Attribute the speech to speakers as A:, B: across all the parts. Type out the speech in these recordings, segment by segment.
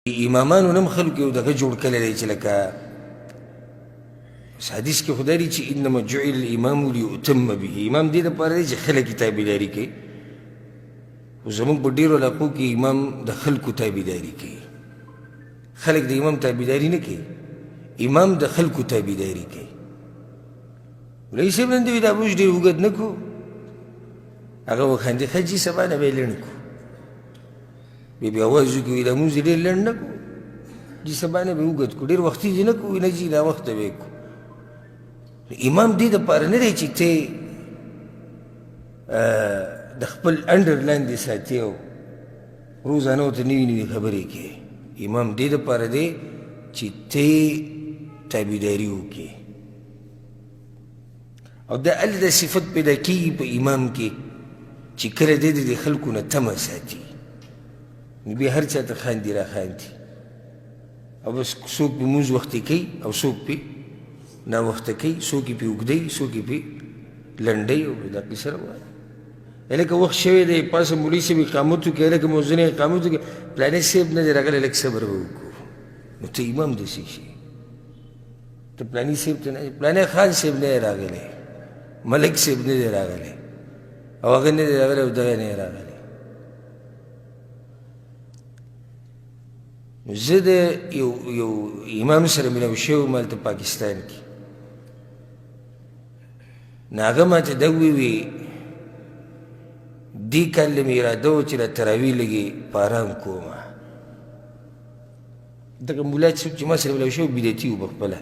A: امامانو نم خلق یو دغه جوړ کړی دی چې لکه حدیث کې خدای دی چې انما جعل الامام لیؤتم به، امام دې دپاره دی چې خلک یې تابعداري کوي. خو زموږ په ډېرو علاقو کې امام د خلکو تابعداري کوي، خلک د امام تابعداري نه کوي، امام د خلکو تابعداري کوي. مولوي صاحب نن دوی دا موږ ډېر اوږد نه کړو، هغه وخندې ښه جي سبا نه به یې لنډ کړو، بیا اواز وکړي دا مونځ یې ډېر لنډ نه کړو، جي سبا نه به یې اوږد کړو، ډېر وختي یې نه کړو، نه جي ناوخته به یې کړو. امام دې دپاره نه دی چې ته د خپل انډر لاندې ساتې او روزانه ورته نوي نوي خبرې کوې. امام دې دپاره دی چې ته تابعداري وکړې، او دا هلته دا صفت پیدا کېږي په امام کې چې کله دی د خلکو نه تمه ساتي، نو بیا هر چا ته خاندي را خاندي، او بس څوک پې مونځ وختي کوي او څوک پې ناوخته کوي، څوک یې پې اوږدوي څوک یې پې لنډوي، او دا قصه روانه. لکه وخت شوی دی پاسه مولوي صاحب اقامت وکړي، لکه مؤذن اقامت وکړي، پلانې صاحب نه دی راغلی، لږ صبر به وکړو. نو ته امام داسې شي، ته پلاني صاحب ته نه، پلانی خان صاحب نه دی راغلی، ملک صاحب نه دی راغلی، او هغه نه دی راغلی، او دغه نه دی راغلی. نو زه د یو امام سره ملاو شوی وم هلته پاکستان کې، نو هغه ماته دا وویلي دې کال مې اراده وه چې د تراویح لږې په ارام کومه. دغه ملا څوک چې ما سره ملاو شوی بدعتي و پخپله،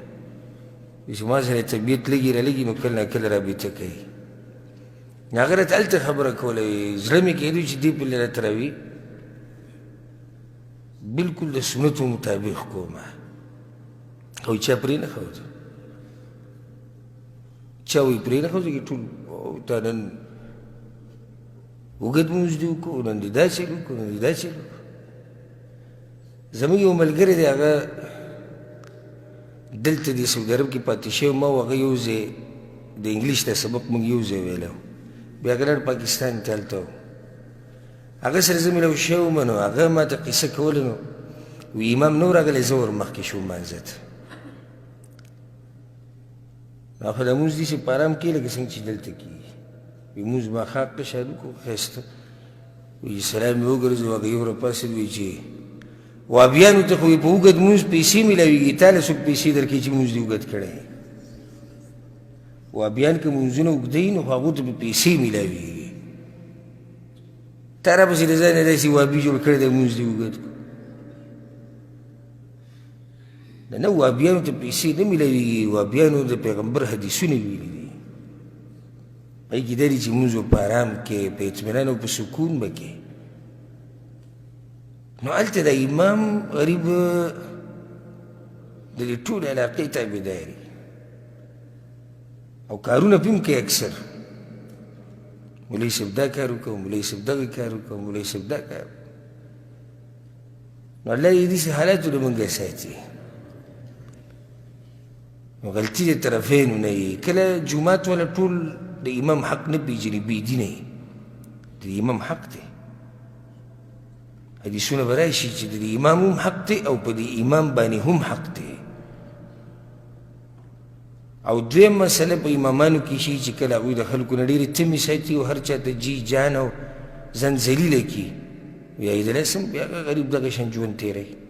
A: چې ما سره طبیعت لږې رالږي نو کله نه کله رابطه کوي. نو هغه راته هلته خبره کوله، زړه مې کېدو چې دې پلې را تراویح بلکل د سنتو مطابق کومه، او چا پرې نه ښوده، چا وایي پرې نه ښوده، ټول تا نن اوږد مونځ دې وکړو، نن دې داسې وکړو، نن دې داسې وکړو. زموږ یو ملګری دی، هغه دلته د سعودي عرب کې پاتې شوی، ما و هغه یو ځای د انګلیش د سبق موږ یو ځای ویلی و، بیا هغه لاړ پاکستان ته هلته و، هغه سره زه ملاو شوی وم، نو هغه ما ته قصه کوله، نو وی امام نه و راغلی، زه ور مخکې شوم مانځه ته. نو خو دا مونځ داسې په ارام کېږي لکه څنګه چې دلته کېږي. وی مونځ ما خاک شاد وکړو ښایسته، وی سلام یې وګرځو، هغه یو راپاڅېد، وی چې وابیانو ته خو په اوږد مونځ پیسې میلاوېږي، تا له څوک پیسې درکوي چې مونځ دې اوږد کړی. وابیان که مونځونه اوږدوي نو هغو ته به پیسې میلاوېږي، تا راپسې د ځای نه داسې وابي جوړ کړی دی مونځ دې اوږد کړو. نه وابیانو ته پیسې نه میلاوېږي، وابیانو د پیغمبر حدیثونه ویلي دي، هغې کې دا دي چې مونځ په ارام کې په اطمینان او په سکون به کې. نو هلته د امام غریب د دې ټولې علاقې تابعداري او کارونه پې هم کوي اکثر، مولوي صاحب دا کار وکړو، مولوي صاحب دغه کار وکړو، مولوي صاحب دا کار. نو الله دې داسې حالاتو نه موږ ساتي. نو غلطي د طرفینو نه وي، کله جومات والا ټول د امام حق نه پېژني، بېدینه یې، د امام حق دی. حدیثونه به راشي چې د امام هم حق دی او په د امام باندې هم حق دی. او دویم مسله په امامانو کې شي چې کله هغوی د خلکو نه ډېرې تمې ساتي او هر چا ته جي جان او ځان ذلیله کړي، بیا یې دلاسم بیا هغه غریب دغه شان ژوند تېروي.